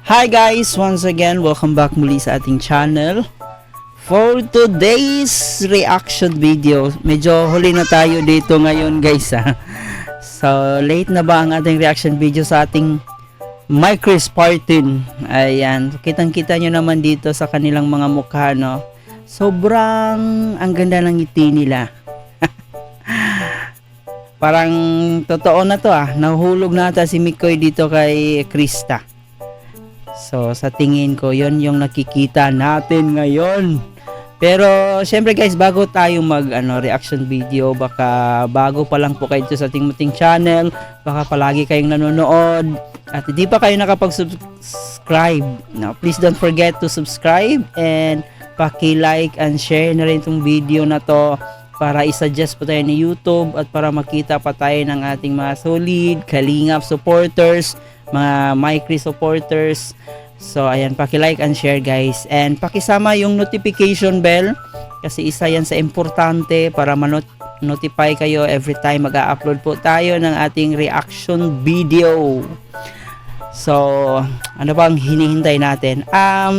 Hi guys! Once again, welcome back muli sa ating channel. For today's reaction video, medyo huli na tayo dito ngayon guys ha. So, late na ba ang ating reaction video sa ating Micris Partin? Ayan, kitang-kita nyo naman dito sa kanilang mga mukha, no? Sobrang ang ganda ng ngiti nila. Parang totoo na to nahuhulog na ata si Mikoy dito kay Krista. So sa tingin ko yon yung nakikita natin ngayon. Pero syempre guys, bago tayo mag reaction video, baka bago pa lang po kayo sa ating muting channel, baka palagi kayong nanonood at hindi pa kayo nakapag-subscribe. Now, please don't forget to subscribe and paki-like and share na rin itong video na to para i-suggest po tayo ni YouTube at para makita pa tayo ng ating mga solid Kalingap supporters, mga Micris supporters. So ayan, paki-like and share guys, and pakisama yung notification bell kasi isa yan sa importante para ma-notify kayo every time mag-a-upload po tayo ng ating reaction video. So ano bang hinihintay natin?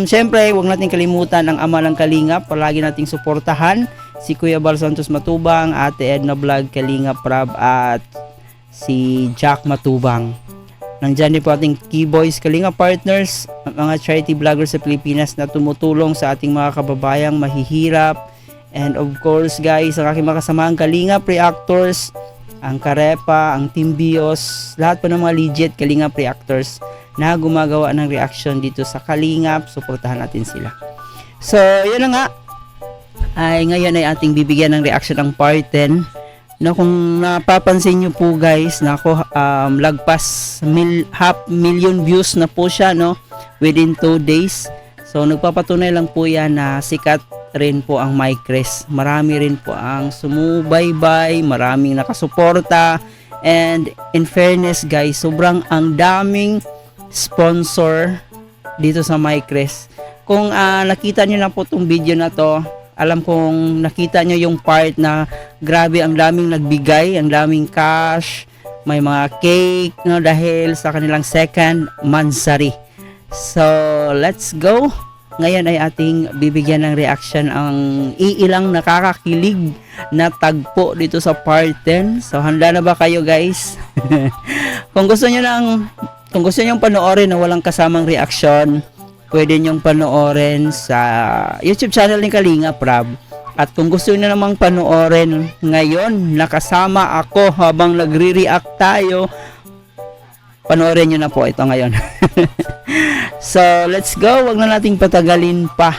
Syempre wag natin kalimutan ang ama ng Kalingap. Palagi nating suportahan si Kuya Bal Santos Matubang, Ate Edna Vlog, Kalingap Prab at si Jack Matubang. Nandiyan din po ating Keyboys Kalingap partners, mga charity vloggers sa Pilipinas na tumutulong sa ating mga kababayang mahihirap. And of course guys, ang aking makasamaang Kalingap reactors, ang Karepa, ang Team Bios, lahat po ng mga legit Kalingap reactors na gumagawa ng reaction dito sa Kalingap. Suportahan natin sila. So yun na nga, ay ngayon ay ating bibigyan ng reaction ang part 10 na kung napapansin nyo po guys, nako lagpas 500,000 views na po siya, no, within 2 days. So nagpapatunay lang po yan na sikat rin po ang Micris. Marami rin po ang sumubaybay, maraming nakasuporta, and in fairness guys, sobrang ang daming sponsor dito sa Micris. Kung nakita nyo na po tong video na to, alam kong nakita nyo yung part na grabe ang daming nagbigay, ang daming cash, may mga cake, no, dahil sa kanilang second mansari. So let's go. Ngayon ay ating bibigyan ng reaction ang iilang nakakakilig na tagpo dito sa part 10. So handa na ba kayo guys? Kung gusto nyo panoorin na walang kasamang reaction, pwede nyong panoorin sa YouTube channel ni Kalingap Prab. At kung gusto nyo namang panoorin ngayon, nakasama ako habang nagre-react tayo, panoorin nyo na po ito ngayon. So let's go, wag na nating patagalin pa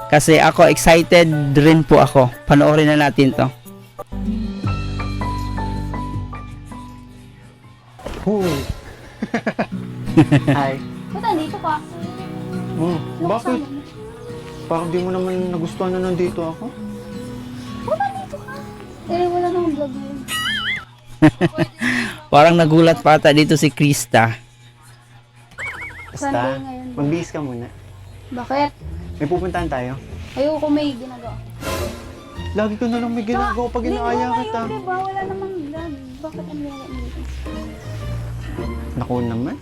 kasi ako excited rin po ako. Panoorin na natin to. Hi. Ba't nandito ka? Bakit? Parang di mo naman nagustuhan na nandito ako. Ba't nandito ka? Wala nang vlog ngayon. Parang nagulat pa ata dito si Krista. Sunday Basta, ngayon. magbihis ka muna. Bakit? May pupuntahan tayo. Ayoko may ginagawa. Lagi ka na lang may ginagawa pag inaaya kita. Linggo ngayon, diba? Wala namang vlog. Bakit ang ginagawa mo dito? Naku naman.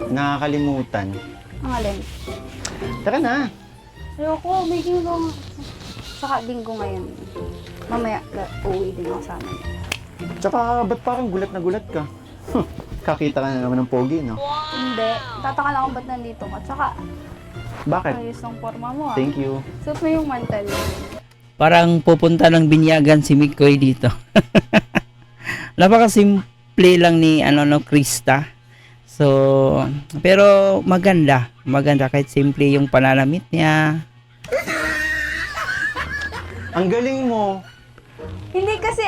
Nakakalimutan. Ang alin? Tara na. Ayoko, may ginagawa. Saka linggo ngayon. Mamaya, uuwi din ako sa amin. Tsaka, ba't parang gulat na gulat ka? Kakita ka na naman ng pogi, no? Hindi. Tataka lang ako ba't nandito ka. Tsaka, Bakit? ayos ng forma mo Thank you. Suot mo yung mantel. Parang pupunta ng binyagan si Mikoy dito. Napakasimple lang ni Krista. So, pero maganda kahit simple yung pananamit niya. Ang galing mo. Hindi kasi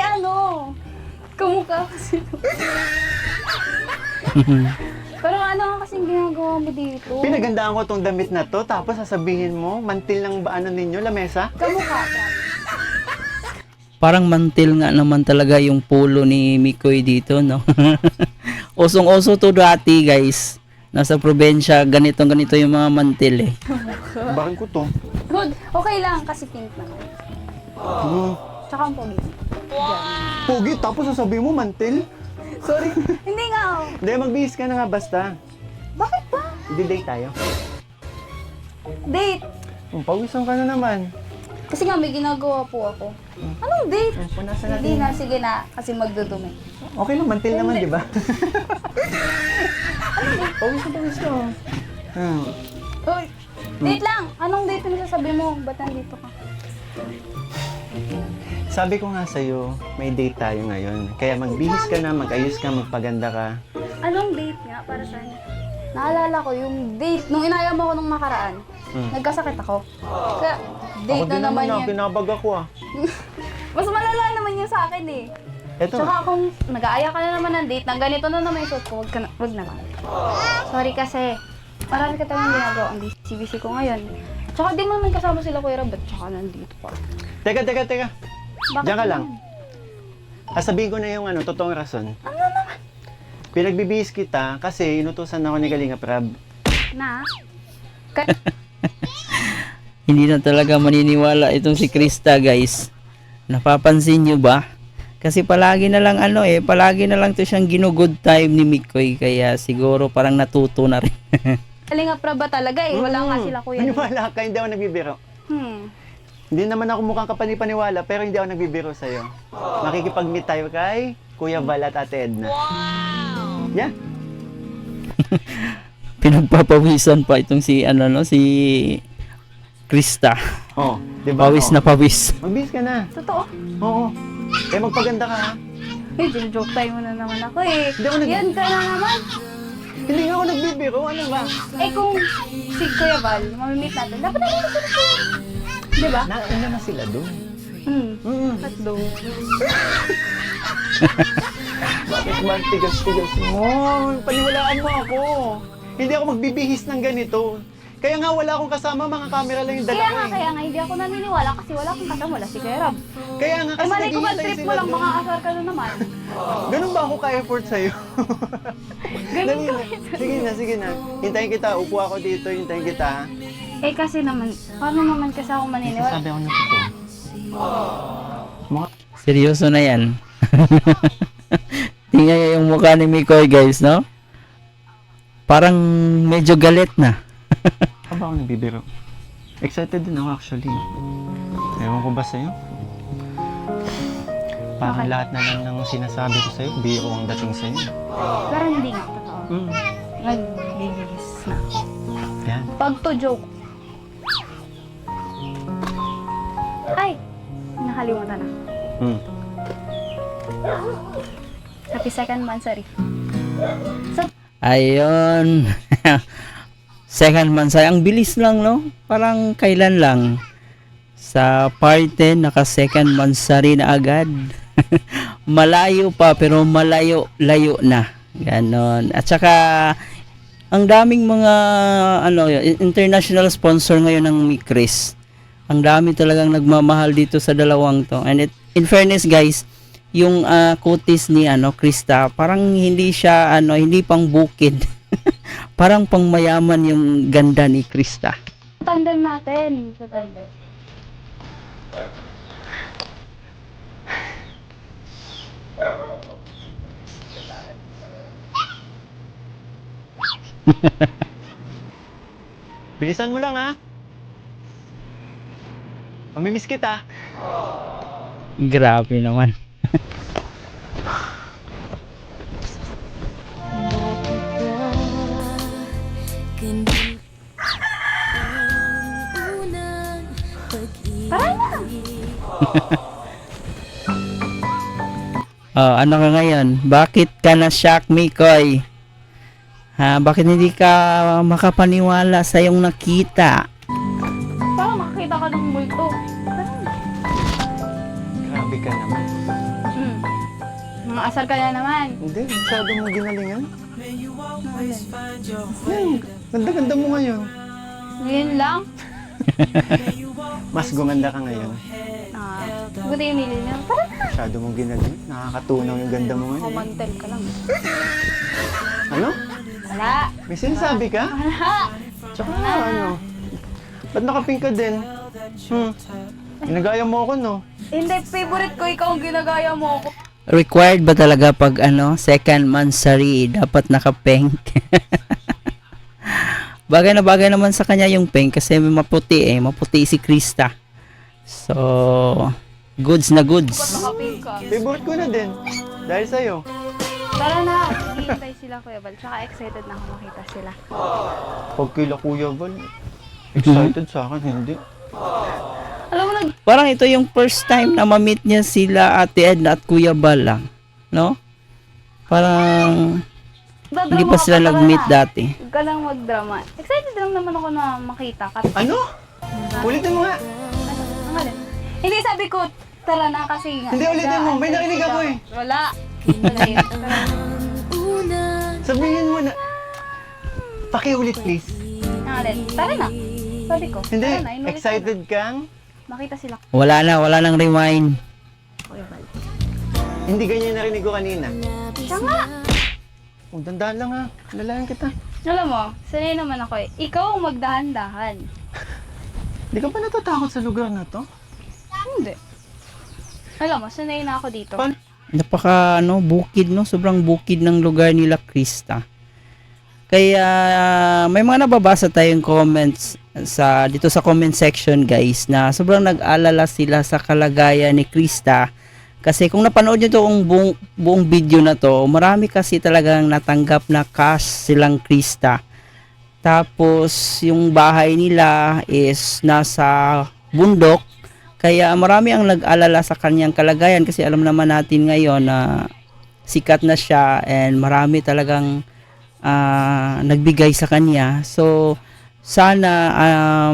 kamukha kasi. Pero ano nga kasing ginagawa mo dito? Pinagandaan ko tong damit na to, tapos sasabihin mo, mantil ng ninyo, lamesa? Kamukha ka. Parang mantil nga naman talaga yung polo ni Mikoy dito, no? Osong-oso to dati, guys. Nasa probinsya, ganito yung mga mantil eh. Bakit ko to? Good. Okay lang kasi pink naman. Tsaka ang pogi. Pogi, tapos sasabihin mo mantil? Sorry. Hindi nga Hindi, magbihis ka na nga basta. Bakit ba? Di-date tayo. Date! Pawisan ka na naman. Kasi nga may ginagawa po ako. Anong date? Punasan Hindi natin. na, sige na. Kasi magdudumi. Okay lang, mantil naman, di ba? Pawis ka. Uy, date lang! Anong date na sasabi mo? Ba't nandito ka? Sabi ko nga sa'yo, may date tayo ngayon. Kaya magbihis ka na, mag-ayos ka, magpaganda ka. Anong date nga para saan? Naalala ko yung date. Nung inaya mo ako nung nakaraan, nagkasakit ako. Kaya date Ako na din naman naman yan. kinabag ako Mas malala naman yun sa akin eh. Eto, Tsaka kung nag-aaya ka na naman ng date na ganito na naman yung suot ko, wag naman. Sorry kasi, marami ka tayong ginagawa ang busy ko ngayon. Tsaka di mo naman kasama sila Kuya Rob, tsaka nandito pa. teka. Bakit Diyan ka lang. naman? Sabihin ko na yung totoong rason. Ano naman? Pinagbibihis kita kasi inutusan ako ni Kalinga Prab. Na? Hindi na talaga maniniwala itong si Krista, guys. Napapansin nyo ba? Kasi palagi na lang palagi na lang to siyang ginugood time ni Mikoy, kaya siguro parang natuto na rin. Kalinga pra ba talaga eh? Wala nga sila Kuya. Maniwala ka, hindi ako nagbibiro. Hindi naman ako mukhang kapanipaniwala, pero hindi ako nagbibiro sa'yo. Makikipag-meet tayo kay Kuya Val at Ate Edna. Wow! Yeah. Pinagpapawisan pa itong si si Krista. Oh, di ba? Pawis na pawis. Magbihis ka na. Totoo? Oo. Kaya magpaganda ka ha. Eh, joke time mo na naman ako eh. Hindi ako Yan ka na naman. Hindi nga ako nagbibiro. Ano ba? Eh kung si Kuya Val, mamimit natin, dapat nandito sila siya. Di ba? Nauna na sila doon. At do. Bakit ba tigas-tigas mo? Paniwalaan mo ako. Hindi ako magbibihis ng ganito. Kaya nga wala akong kasama, mga camera lang yung dala ko eh. Kaya nga, hindi ako naniniwala kasi wala akong kasama, wala si Kuya Rob. Kaya nga Eh, kasi malay ko ba naghihintay trip mo sila lang, doon. mga asar ka na naman. Ganun ba ako ka-effort sa'yo? Ganun Dali ka. na. Sige na. Hintayin kita. Upo ako dito. Hintayin kita. Ha? Eh kasi naman, paano naman kasi ako maniniwala? Sabi ako na ito. Mga Seryoso na yan. Tingnan niyo yung mukha ni Mikoy, guys, no? Parang medyo galit na. ka ba ako nagbibiro? Excited din ako actually. Ewan ko ba sa'yo? Parang lahat na lang ng sinasabi ko sa'yo, biro ang dating sa'yo. Pero hindi nga, totoo. Mm. Nagbibigis na. Yan. Pag to joke. Ay! Nakalimutan na. Mm. Happy second monthsary. So, Ayun. Second month, ang bilis lang, no? Parang kailan lang. Sa part 10, naka second month na agad. Malayo pa, pero layo na. Ganon. At saka, ang daming mga international sponsor ngayon ng Mikris. Ang dami talagang nagmamahal dito sa dalawang to. And in fairness, guys, yung kutis ni Krista, parang hindi siya hindi pang bukid. Parang pang mayaman yung ganda ni Krista. tandem natin. Sa tandem. Bilisan mo lang ha. Mamimiss kita. Grabe naman. Oh, ano ka ngayon? Bakit ka na-shock, Mikoy? Ha, bakit hindi ka makapaniwala sa iyong nakita? Parang makakita ka ng multo. Grabe ka naman. Mga asar ka na naman. Hindi, masyado mo ginalingan. Ganda-ganda mo ngayon. Ngayon lang. Mas gumanda ka ngayon. Buti yung nilinaw. Parang Masyado mong ginaling. Nakakatunaw yung ganda mo ngayon. kumantel ka lang. Ano? Wala. May sinasabi ka? Wala. Tsaka ba't nakapink ka din? Ginagaya mo ako, no? Hindi, favorite ko. Ikaw ang ginagaya mo ako. Required ba talaga pag second monthsary dapat naka-pink? bagay na bagay naman sa kanya yung pink kasi maputi maputi si Krista. So, goods na goods. Naka-pink ka. Favorite ko na din. Dahil sa'yo. Tara na, hihintay sila Kuya Val. Tsaka excited na ako makita sila. Pag kila Kuya Val, excited sa akin, hindi. Alam mo na, Parang ito yung first time na ma-meet niya sila Ate Edna at Kuya Bal lang, no? Parang hindi pa sila nag-meet dati. Huwag ka lang mag-drama. Excited lang naman ako na makita ka. Ano? Ulitin mo nga. Ano alin? Hindi, sabi ko, tara na kasi nga. Hindi, ulitin mo. May narinig ako eh. Wala. Wala yun. Tara. Sabihin mo na. Pakiulit please. Ano alin? Tara na. Sabi ko, Hindi, tara na. Inulit ko excited kang? na. Makita sila Wala nang rewind. Kuya Val. Hindi ganyan narinig ko kanina. Siya nga. Oh, dandaan lang ha. Lalayan kita. Alam mo, sanay naman ako eh. Ikaw ang magdahan-dahan. Di ka pa natatakot sa lugar na to? Hindi. Alam mo, sanay na ako dito. Paano? Napaka bukid no, sobrang bukid ng lugar nila Krista. Kaya may mga nababasa tayong comments dito sa comment section guys na sobrang nag-alala sila sa kalagayan ni Krista. Kasi kung napanood nyo itong buong video na to, marami kasi talagang natanggap na cash silang Krista. Tapos yung bahay nila is nasa bundok. Kaya marami ang nag-alala sa kanyang kalagayan kasi alam naman natin ngayon na sikat na siya and marami talagang nagbigay sa kanya. So sana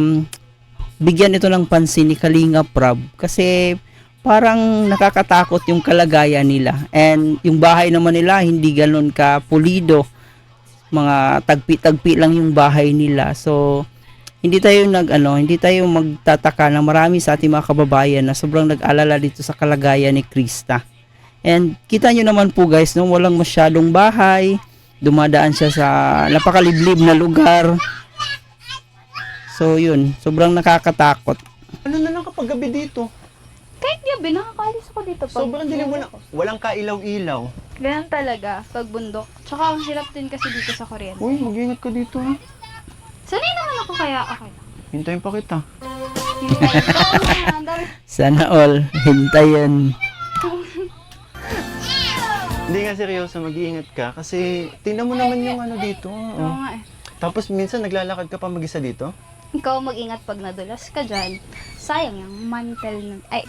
bigyan ito ng pansin ni Kalinga Prab kasi parang nakakatakot yung kalagayan nila. And yung bahay naman nila hindi ganoon ka pulido. Mga tagpi-tagpi lang yung bahay nila. So hindi tayo magtataka na marami sa ating mga kababayan na sobrang nag-alala dito sa kalagayan ni Krista. And kita nyo naman po guys, no, walang masyadong bahay. Dumadaan siya sa napakaliblib na lugar. So yun, sobrang nakakatakot. Ano na lang kapag gabi dito? Kahit gabi, nakakaalis ako dito. Sobrang dilim mo na. Walang kailaw-ilaw. Ganyan talaga, pag bundok. Tsaka ang hirap din kasi dito sa kuryente. Uy, mag-ingat ka dito ha. Sanay naman ako kaya, okay. Hintayin pa kita. Hintayin ko na, ang dami. Sana all, hintayin. Hindi nga seryoso, mag-iingat ka. Kasi tingnan mo naman yung ano dito. Oo Oh. nga eh. Tapos minsan naglalakad ka pa mag-isa dito. Ikaw mag-ingat pag nadulas ka dyan. Sayang yung mantel ng... Ay,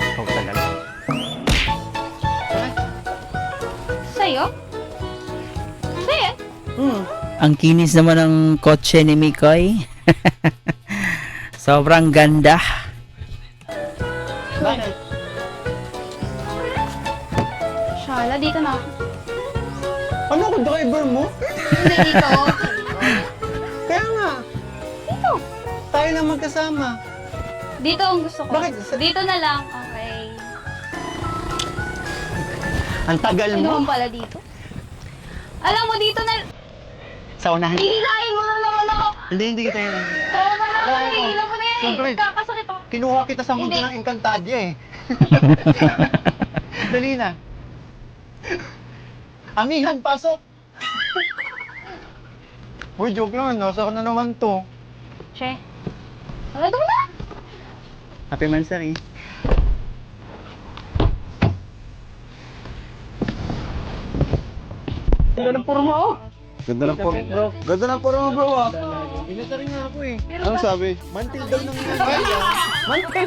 Ikaw talaga. sa'yo? Sa'yo? Ang kinis naman ng kotse ni Mikoy. Sobrang ganda. Bakit? Shala, dito na ako. Ano ko driver mo? Hindi, dito. Kaya nga. Dito. Tayo lang magkasama. Dito ang gusto ko. Bakit? Dito na lang. Okay. Ang tagal Ano mo. naman pala dito? Alam mo, dito na... Sa unahan. Hihilahin mo na naman ako. Hindi kita yun. Oo, parang hihilang mo na yan Siyempre. eh. Kakasakit ako. Kinuha kita sa mundo Hindi. ng Encantadia eh. Dali na. Amihan, pasok! Uy, joke lang. Nasa ka na naman to. Che. Ano ito na? Happy Mansari. Ganda ng forma oh. Ganda ng forma, bro. Ganda ng forma, bro, ah. Pinasa rin nga ako eh. Ano sabi? Mantil daw ng Mantil?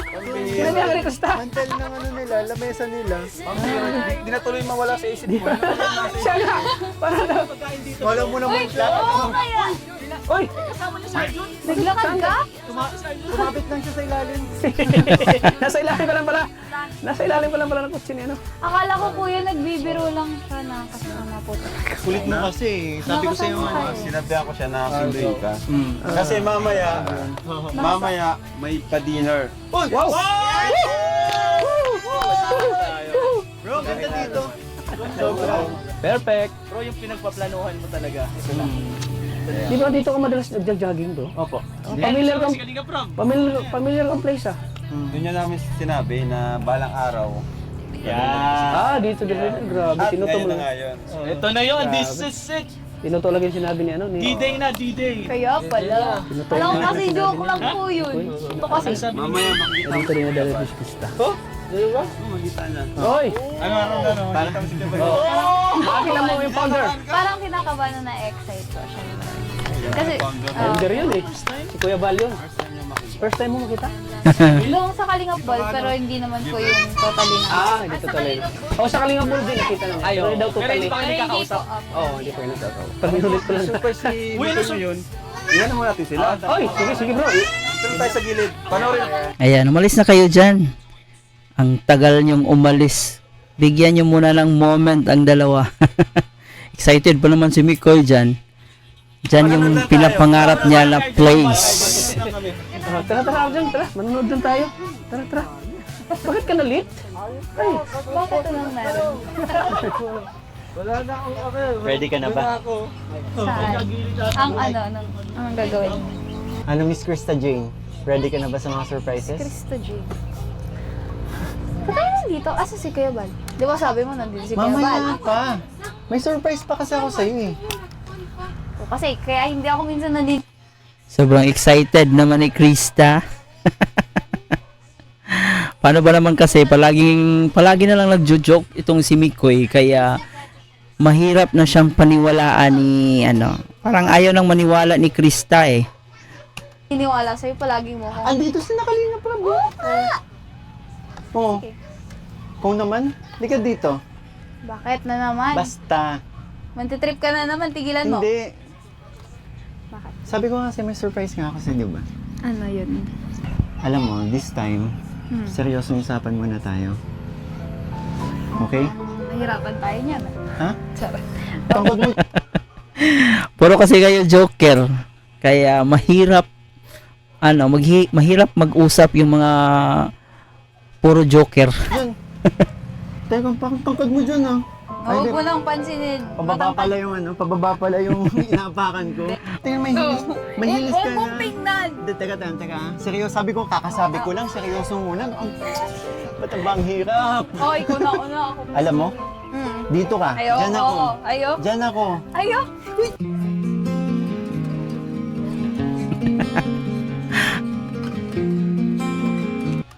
Mantil ng ano nila, lamesa nila. Hindi na tuloy mawala sa isip ko. Wala mo naman Oo, kaya. Oy! Naglakad ka? Tumabit lang siya sa ilalim. Nasa ilalim pa lang pala. Nasa ilalim pa lang pala ng kutsi niya, no? Akala ko kuya nagbibiro lang siya na kasama po. Kulit mo kasi. Sabi ko sa'yo Nakasama ano. kayo. Sinabihan ko siya na sunduin ka. Kasi mamaya may pa-dinner. Uy! Wow! Bro, ganda dito. Perfect. Bro, yung pinagpaplanuhan mo talaga. Di ba dito ka madalas nag-jogging, bro? Opo. Familiar kang, Si Kalinga Prab. familiar kang place, ah. Doon niya namin sinabi na balang araw. Yan. Ah, dito din. Grabe, At tinuto ngayon mo na nga lang. yun. Ito na yun. This is it. Tinutulog yung sinabi ni ano ni... D-Day na, D-Day. Kaya pala. Alam ko kasi joke lang po yun. Ito kasi. Mamaya makikita Dito rin na dala ni Krista. makita na. Hoy! Ano? Makita mo si Gabriel. Makakita mo yung powder. Parang kinakabahan na excite ko siya. Kasi, Powder yun eh. Si Kuya Val yun. First time mo makita? nung sa Kalingap Ball, pero hindi naman po yung totally na. Hindi totally. Oo, sa Kalingap Ball din nakita namin. Pero daw Pero totally. hindi pa kami kakausap. Oo, hindi pa yun nagkakaw. Pag minulit ko lang. Super si Uy, ano Mikoy yun. Iyan mo natin sila. Oy, sige bro. Dito tayo sa gilid. Panoorin. Ayan, umalis na kayo dyan. Ang tagal nyong umalis. Bigyan nyo muna ng moment ang dalawa. Excited pa naman si Mikoy dyan. Dyan yung pinapangarap niya na place. Tara dyan, tara. Manonood dyan tayo. Tara. Bakit ka na late? Ay, Bakit ito lang meron? Ready ka na ba? Saan? Ang gagawin? Ano, Miss Krista Jane? Ready ka na ba sa mga surprises? Krista J. Ba't tayo nandito? Asa si Kuya Bal? Di ba sabi mo nandito si Kuya Bal? Mamaya pa. May surprise pa kasi ako sa'yo eh. O, kasi kaya hindi ako minsan nandito. Sobrang excited naman ni Krista. Paano ba naman kasi palagi na lang nagjo-joke itong si Mikoy, kaya mahirap na siyang paniwalaan ni parang ayaw nang maniwala ni Krista eh. Iniwala sa'yo, palagi mo ako. Andito si Nakalina Prabo. Oo. Okay. Kung naman, di ka dito. Bakit na naman? Basta. Mantitrip ka na naman, tigilan mo. Hindi. Bakit? Sabi ko kasi may surprise nga ako sa'yo, di ba? Ano yun? Alam mo, this time, seryosong usapan muna tayo. Okay? Nahirapan tayo niyan. Ha? Charot. Tungkol mo. Puro kasi kayo joker. Kaya mahirap mahirap mag-usap yung mga puro joker. Dyan. Teka, pangkod mo dyan ah. Huwag mo nang pansinin. Pababa pala yung inaapakan ko. Tingnan, mahilis ka Huwag mong na. tingnan. Hindi, teka. Seryoso, sabi ko, kakasabi ko lang, seryoso muna. Ba't ang hirap? Oh, ikaw na ako. Alam mo, dito ka. Ayo, Diyan ako. Ayo. Diyan ako. Ayo.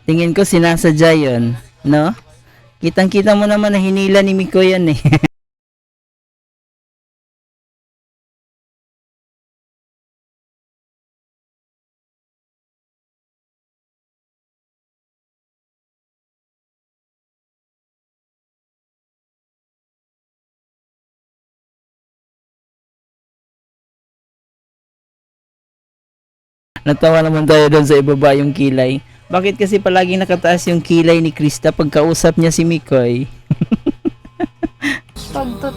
Tingin ko sinasadya yun, no? Kitang-kita mo naman na hinila ni Miko yan eh. Natawa naman tayo doon sa ibaba yung kilay. Bakit kasi palaging nakataas yung kilay ni Krista pagkausap niya si Mikoy? Pagtut.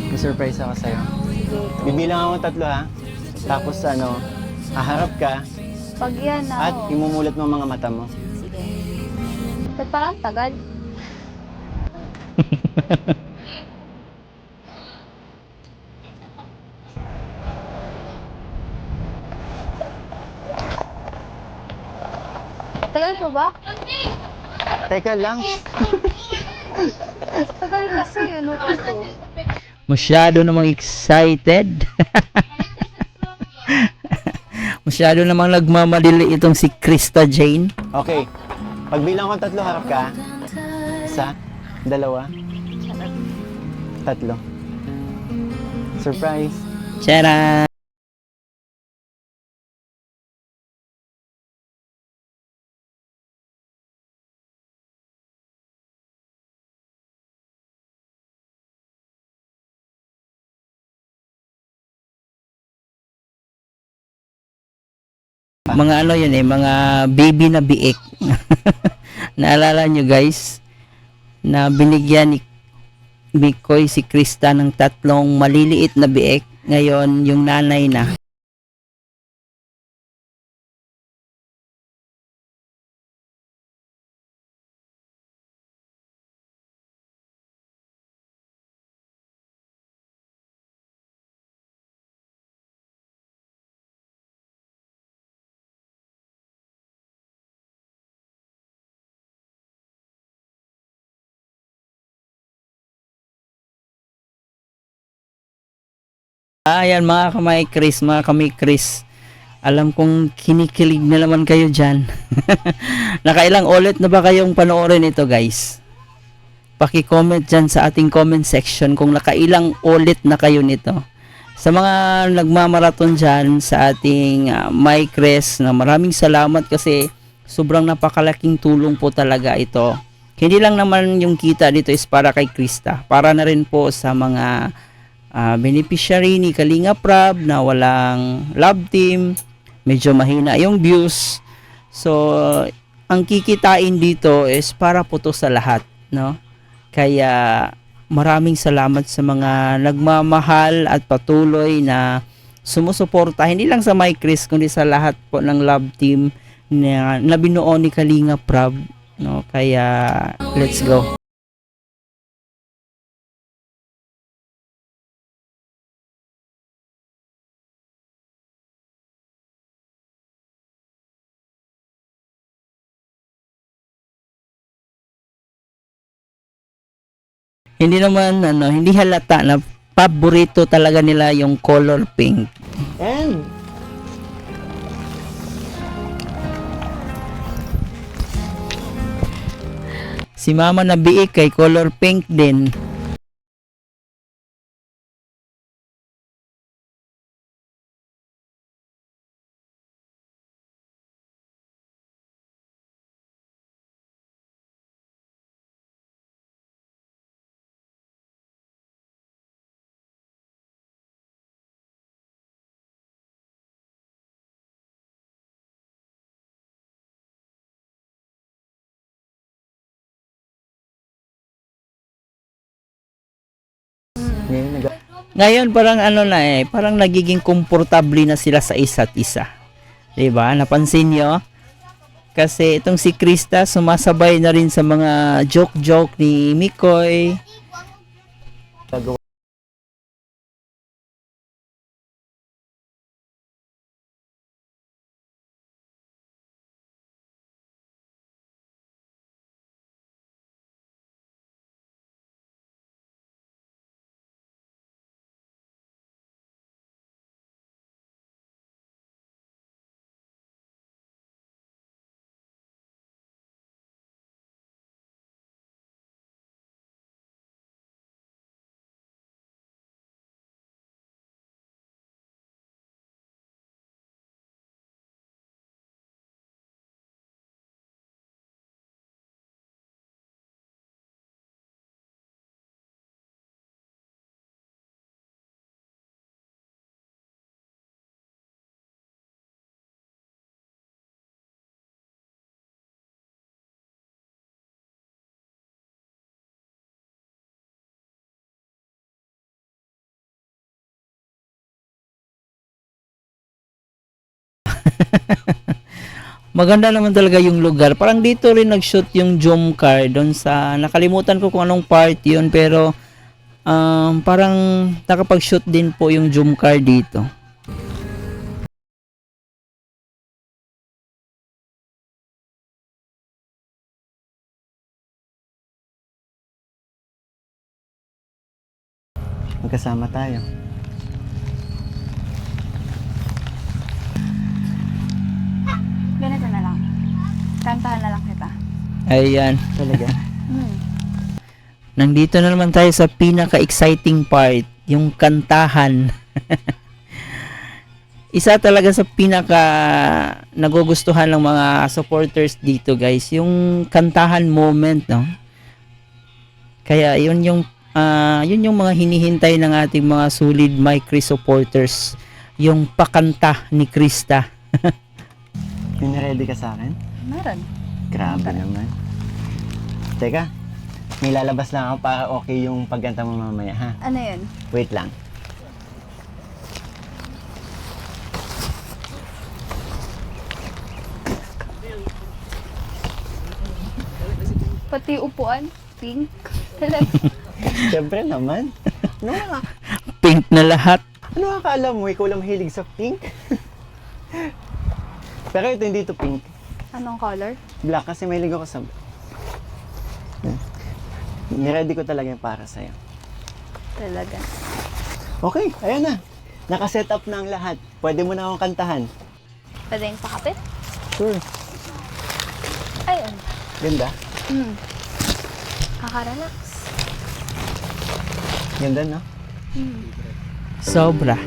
May surprise ako sa'yo. Bibilang ako 3 ha. Tapos haharap ka Pag yan na. at imumulat mo ang mga mata mo. Sige. Ba't parang tagal? Tagal pa ba? Teka lang. Tagal kasi yun. Ito. Masyado namang excited. Masyado namang nagmamadali itong si Krista Jane. Okay. Pagbilang ko 3, harap ka. 1, 2, 3. Surprise. Tara! Mga yun mga baby na biik. Naalala nyo guys, na binigyan ni Mikoy si Krista ng 3 maliliit na biik. Ngayon, yung nanay na. Ayan mga kamay Chris. Alam kong kinikilig na naman kayo dyan. Nakailang ulit na ba kayong panoorin ito guys? Paki-comment dyan sa ating comment section kung nakailang ulit na kayo nito. Sa mga nagmamaraton dyan sa ating My Chris, na maraming salamat kasi sobrang napakalaking tulong po talaga ito. Hindi lang naman yung kita dito is para kay Krista. Para na rin po sa mga beneficiary ni Kalinga Prab na walang love team. Medyo mahina yung views. So, ang kikitain dito is para po to sa lahat, no? Kaya maraming salamat sa mga nagmamahal at patuloy na sumusuporta hindi lang sa My Chris kundi sa lahat po ng love team na binuo ni Kalinga Prab, no? Kaya let's go. Hindi naman hindi halata na paborito talaga nila yung color pink. And Si Mama na biik kay color pink din. Ngayon parang parang nagiging komportable na sila sa isa't isa. 'Di ba? Napansin niyo? Kasi itong si Krista sumasabay na rin sa mga joke-joke ni Mikoy. Maganda naman talaga yung lugar. Parang dito rin nag-shoot yung Jomcar doon sa nakalimutan ko kung anong part yun pero parang nakapag-shoot din po yung Jomcar dito. magkasama tayo. Ganito na lang. Kantahan na lang kita. Ayan. Talaga. Nandito na naman tayo sa pinaka-exciting part, yung kantahan. Isa talaga sa pinaka nagugustuhan ng mga supporters dito, guys, yung kantahan moment, no? Kaya yun yung mga hinihintay ng ating mga solid My Chris supporters, yung pakanta ni Krista. Ready ka sa akin? Meron. Grabe naman. Teka, may lalabas lang ako para okay yung pagkanta mo mamaya, ha? Ano yun? Wait lang. Pati upuan, pink. Siyempre naman. Ano Pink na lahat. akala mo? Ikaw lang mahilig sa pink? Pero ito hindi ito pink. Anong color? Black kasi mahilig ako sa... Niready ko talaga yung para sa'yo. Talaga. Okay, ayan na. Nakaset up na ang lahat. Pwede mo na akong kantahan. Pwede yung pakapit? Sure. Ayun. Ganda. Kakarelax. Ganda, no? Sobra.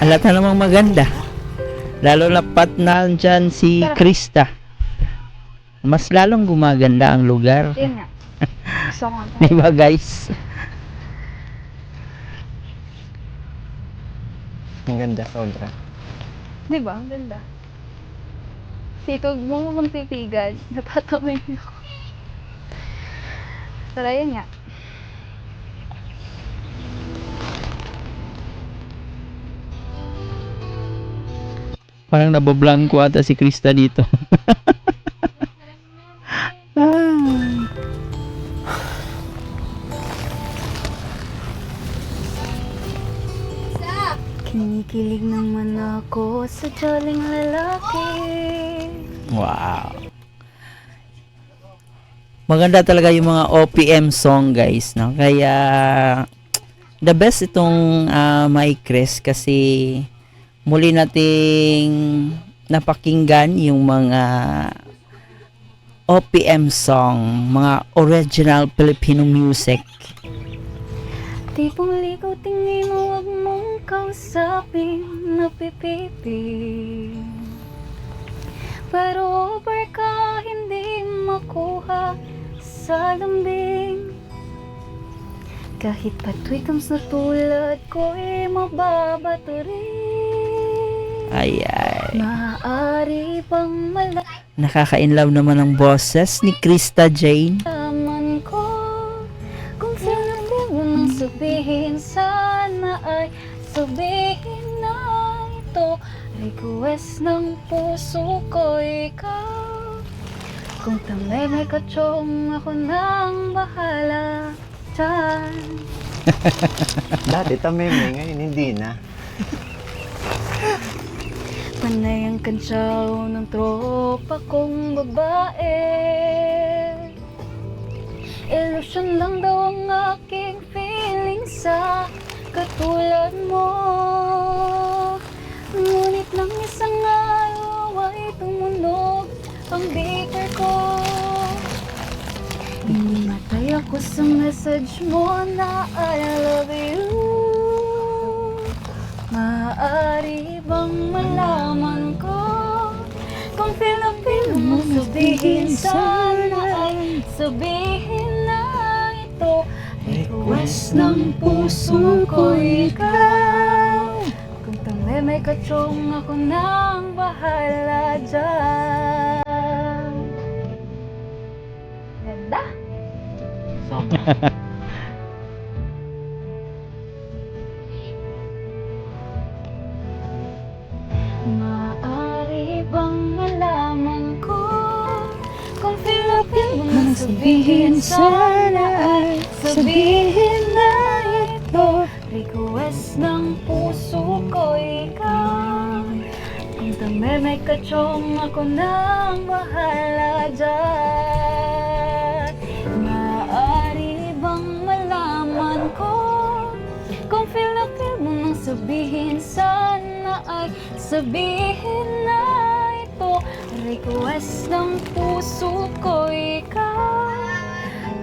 Halata namang maganda. Lalo na pat nandyan si Krista. Mas lalong gumaganda ang lugar. Yun nga. Gusto ko nga. Di ba guys? Ang ganda, sobra. Di ba? Ang ganda. Tito, huwag mo mong titigan. Natatamay ako. Pero yun nga. Parang naboblanko ata si Krista dito. Kinikilig naman ako sa joling lalaki. Wow. Maganda talaga yung mga OPM song guys, no? Kaya the best itong My Chris kasi muli nating napakinggan yung mga OPM song, mga original Filipino music. Tipong ligaw tingin mo, wag mong kausapin, napipipi. Pero over ka, hindi makuha sa lambing. Kahit patwikams na tulad ko, mababato rin. Ay ay. Maaari bang Nakaka-inlove naman ang boses ni Krista Jane. malaman ko kung sinabi mo nang sabihin, sana ay sabihin na ito. Request ng puso ko, ikaw. Kung tamay may katsong, ako nang bahala dyan. Dati tameme, ngayon hindi na. Panay ang kantsaw ng tropa kong babae. Illusion lang daw ang aking feeling sa katulad mo. Ngunit lang isang araw ay tumunog ang beaker ko. Hinimatay ako sa message mo na I love you. Maaari bang malaman ko kung Filipino mo sabihin, sana ay sabihin na ito. Request ng puso ko, ikaw. Kung tamay may katsong, ako nang bahala dyan. Ganda? Maaari bang malaman ko kung Filipino mo sabihin, sana ay sabihin na ito. Request ng puso ko, ikaw. Kung tamay may katsong, ako nang bahala dyan. Maaari bang malaman ko kung Filipino mo nang sabihin, sana ay sabihin na ito. Request ng puso ko, ikaw.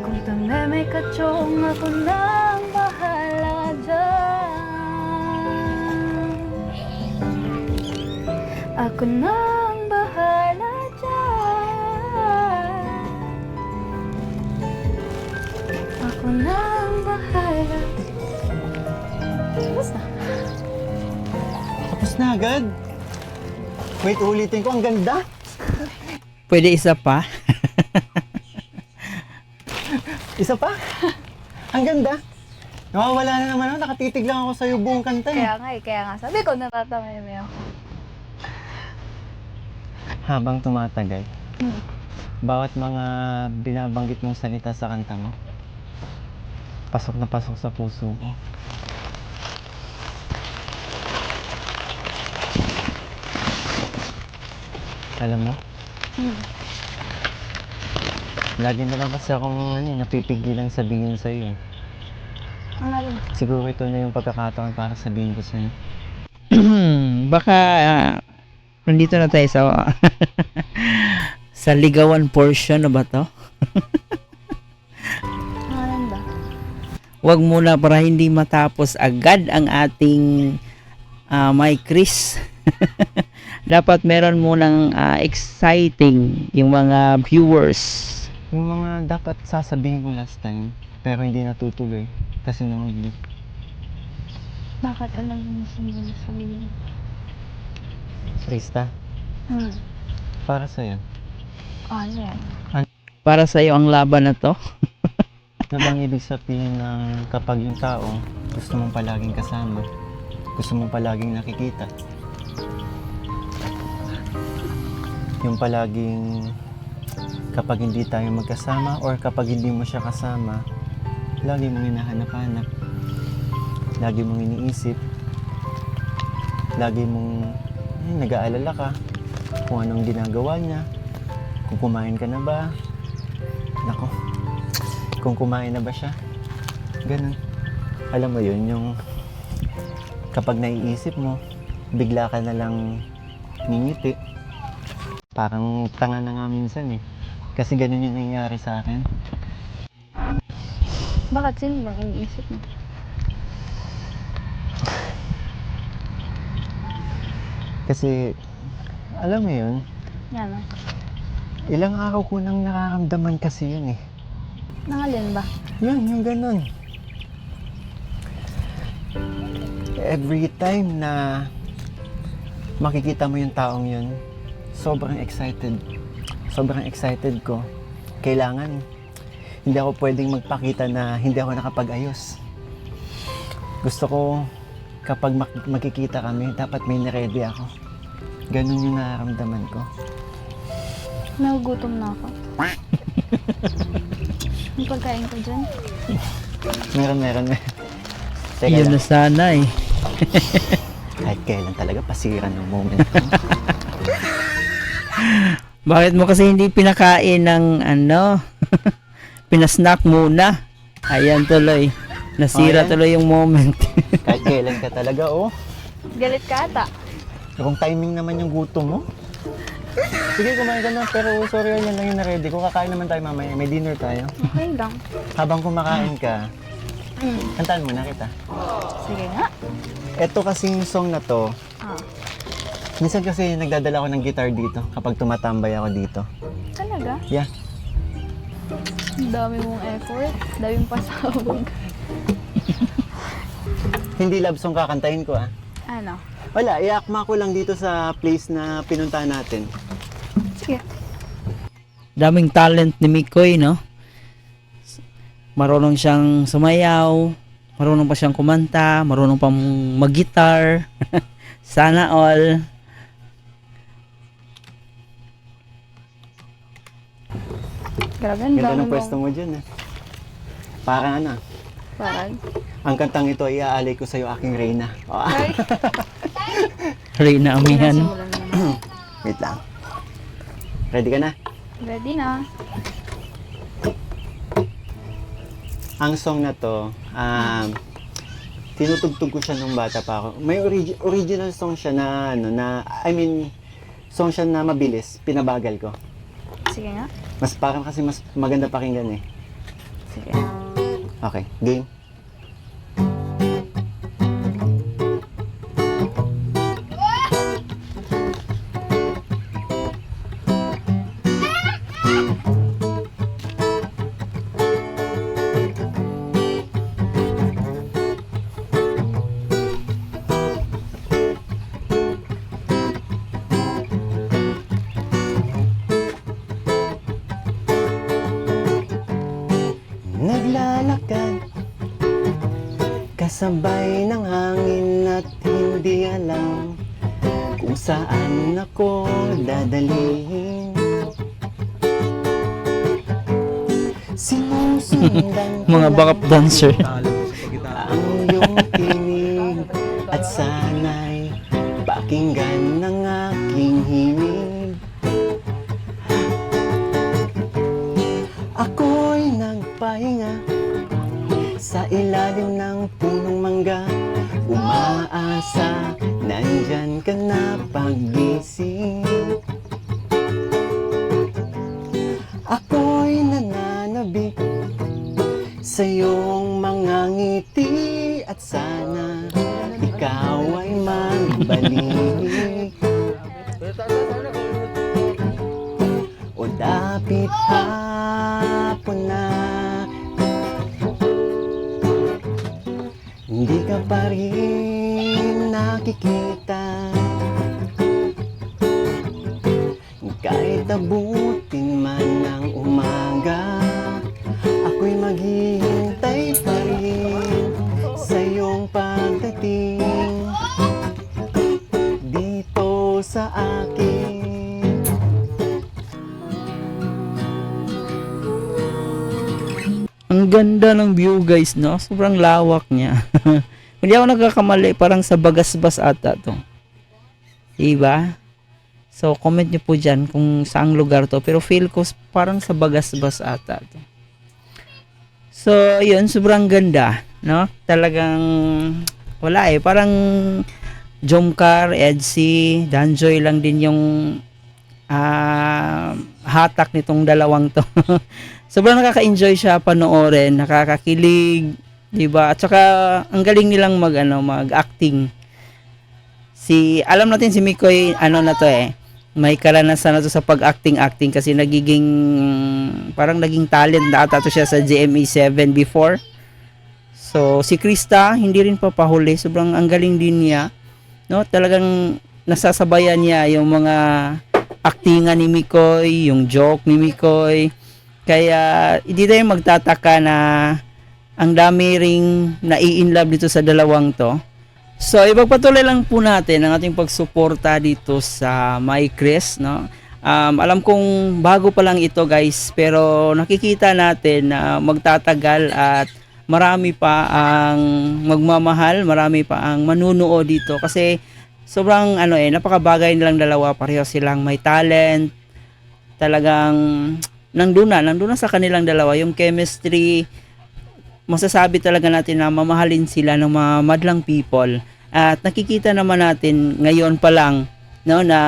Kung tamay may katsong, ako nang bahala dyan. Ako nang bahala dyan. Ako nang bahala. Basta. Tapos na agad. Wait, ulitin ko. Ang ganda. Pwede isa pa? Isa pa. Ang ganda. Nawawala na naman ako. Nakatitig lang ako sa'yo buong kanta eh. Kaya nga. Sabi ko, natatamay ako. Habang tumatagal, bawat mga binabanggit mong salita sa kanta mo, pasok na pasok sa puso ko. Alam mo? Lagi na lang kasi akong napipigilan sabihin sa'yo. Ang alam. Siguro ito na yung pagkakataon para sabihin ko sa'yo. Baka nandito na tayo sa sa ligawan portion na ba to? Ang alam ba? Wag muna para hindi matapos agad ang ating My Chris. Dapat meron munang exciting yung mga viewers. Yung mga dapat sasabihin ko last time, pero hindi natutuloy. Kasi nahuli. Bakit alam mo sabihin? Krista, para sa'yo. Ano yan? Para sa iyo ang laban na to. Ano bang ibig sabihin ng kapag yung tao gusto mong palaging kasama, gusto mong palaging nakikita? Yung palaging kapag hindi tayo magkasama or kapag hindi mo siya kasama, lagi mong hinahanap-hanap, lagi mong iniisip, lagi mong nag-aalala ka kung anong ginagawa niya, kung kumain ka na ba, nako, kung kumain na ba siya, ganun. Alam mo yun, yung kapag naiisip mo, bigla ka na lang ngingiti. Parang tanga na nga minsan eh. Kasi ganun yung nangyayari sa akin. Bakit sino bang iniisip mo? Kasi, alam mo yun, Yan ah. ilang araw ko nang nararamdaman kasi yun eh. Nangalin ba? Yun, yung ganun. Every time na makikita mo yung taong yun, sobrang excited. Sobrang excited ko. Kailangan, hindi ako pwedeng magpakita na hindi ako nakapag-ayos. Gusto ko, kapag magkikita kami, dapat may na-ready ako. Ganun yung nararamdaman ko. Nagugutom na ako. May pagkain ko dyan? Meron. Teka Yun lang, na sana eh. kahit kailan talaga pasiran ng moment ko. Bakit mo kasi hindi pinakain ng pinasnack muna? Ayan tuloy. Nasira Ayan. tuloy yung moment. Kahit kailan ka talaga, oh. Galit ka ata. Kung timing naman yung gutom mo. Sige, kumain ka na. Pero sorry, yan lang yung na-ready ko. Kakain naman tayo mamaya. May dinner tayo. Okay lang. Habang kumakain ka, kantaan mo na kita. Sige nga. Ito kasing song na to, Ah. minsan kasi nagdadala ako ng guitar dito kapag tumatambay ako dito. Talaga? Yeah. Ang dami mong effort. Daming pasabog. Hindi love song kakantahin ko, ah. Ano? Wala, iakma ko lang dito sa place na pinuntahan natin. Sige. Daming talent ni Mikoy, no? Marunong siyang sumayaw, marunong pa siyang kumanta, marunong pang mag-guitar. Sana all. Grabe, ang Ganda dami ng pwesto mong... mo dyan, eh. Parang ano, Parang. ang kantang ito ay iaalay ko sa'yo, aking Reyna. Oh, Ay, Reyna Amihan. simulan mo na. wait lang. Ready ka na? Ready na. Ang song na to, tinutugtog ko siya nung bata pa ako. May original song siya na, song siya na mabilis, pinabagal ko. Sige nga. Mas parang kasi mas maganda pakinggan eh. Sige. Okay, game. Naglalakad kasabay ng hangin at hindi alam kung saan ako dadalhin. Sinusundan ko Mga lang backup dancer. ang iyong tinig at sana'y pakinggan ng aking himig. Ako'y nagpahinga sa ilalim ng gising. Ako'y nananabik sa iyong mga ngiti at sana ikaw ay magbalik. O dapit hapon na hindi ka pa rin nakikita. Kahit abutin man ng umaga, ako'y maghihintay pa rin sa iyong pagdating dito sa akin. Ang ganda ng view guys, no? Sobrang lawak niya. Hindi ako nagkakamali, parang sa Bagasbas ata to. Diba? So, comment nyo po dyan kung saang lugar to. Pero feel ko parang sa Bagasbas ata to. So, yun, sobrang ganda, no? Talagang, wala eh. Parang Jomcar, Edsy, Danjoy lang din yung hatak nitong dalawang to. Sobrang nakaka-enjoy siya panoorin, nakakakilig, 'di ba? At saka ang galing nilang mag-acting. Alam natin si Mikoy na to eh. May karanasan na to sa pag-acting kasi parang naging talent na ata to siya sa GMA7 before. So si Krista hindi rin papahuli, sobrang ang galing din niya, no? Talagang nasasabayan niya yung mga actingan ni Mikoy, yung joke ni Mikoy. Kaya hindi tayo magtataka na ang dami ring nai-inlove dito sa dalawang to. So ipagpatuloy lang po natin ang ating pagsuporta dito sa My Chris, no? Alam kong bago pa lang ito guys, pero nakikita natin na magtatagal at marami pa ang magmamahal, marami pa ang manunood dito kasi sobrang napakabagay nilang dalawa, pareho silang may talent. Talagang nandun na sa kanilang dalawa yung chemistry. Masasabi talaga natin na mamahalin sila ng mga madlang people. At nakikita naman natin ngayon pa lang, no, na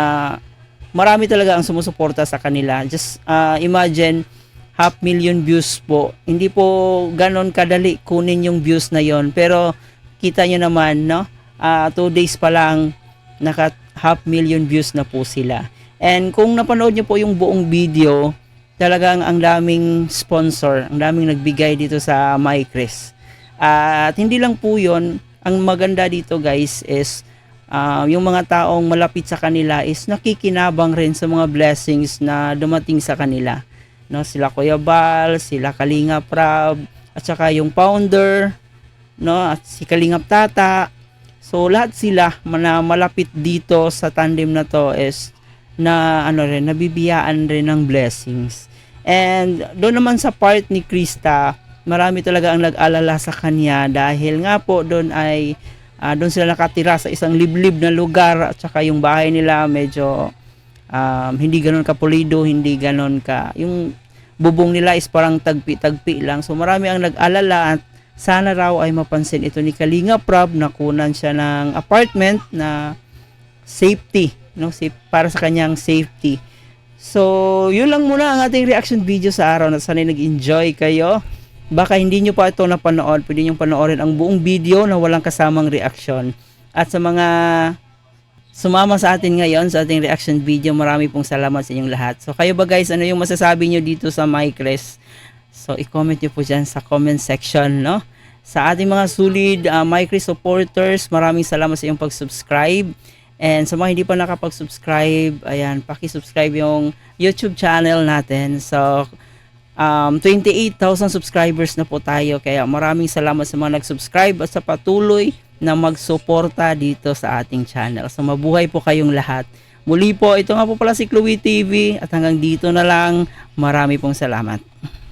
marami talaga ang sumusuporta sa kanila. Just imagine 500,000 views po. Hindi po ganon kadali kunin yung views na yon, pero kita nyo naman, no, 2 days pa lang naka 500,000 views na po sila. And kung napanood nyo po yung buong video, talagang ang daming sponsor, ang daming nagbigay dito sa My Chris. At hindi lang po yun, ang maganda dito guys is yung mga taong malapit sa kanila is nakikinabang rin sa mga blessings na dumating sa kanila. No, sila Kuya Bal, sila Kalingap Rab, at saka yung founder, no, at si Kalingap Tata. So lahat sila na malapit dito sa tandem na to is na nabibiyaan rin ng blessings. And doon naman sa part ni Krista, marami talaga ang nag-alala sa kanya dahil nga po doon ay doon sila nakatira sa isang liblib na lugar at saka yung bahay nila medyo hindi ganoon kapulido, hindi ganoon yung bubong nila is parang tagpi-tagpi lang. So marami ang nag-alala at sana raw ay mapansin ito ni Kalingap Rab na kunan siya ng apartment na safety, no, para sa kanyang safety. So yun lang muna ang ating reaction video sa araw na sana nag-enjoy kayo. Baka hindi nyo pa ito napanood, pwede nyo panoorin ang buong video na walang kasamang reaction. At sa mga sumama sa atin ngayon sa ating reaction video, marami pong salamat sa inyong lahat. So kayo ba guys, ano yung masasabi nyo dito sa My Chris? So i-comment nyo po dyan sa comment section, no? Sa ating mga solid My Chris supporters, maraming salamat sa iyong pag-subscribe. And sa mga hindi pa nakapag-subscribe, ayan, paki-subscribe yung YouTube channel natin. So 28,000 subscribers na po tayo, kaya maraming salamat sa mga nag-subscribe at sa patuloy na magsuporta dito sa ating channel. So mabuhay po kayong lahat. Muli po, ito nga po pala si Chloe TV at hanggang dito na lang. Marami pong salamat.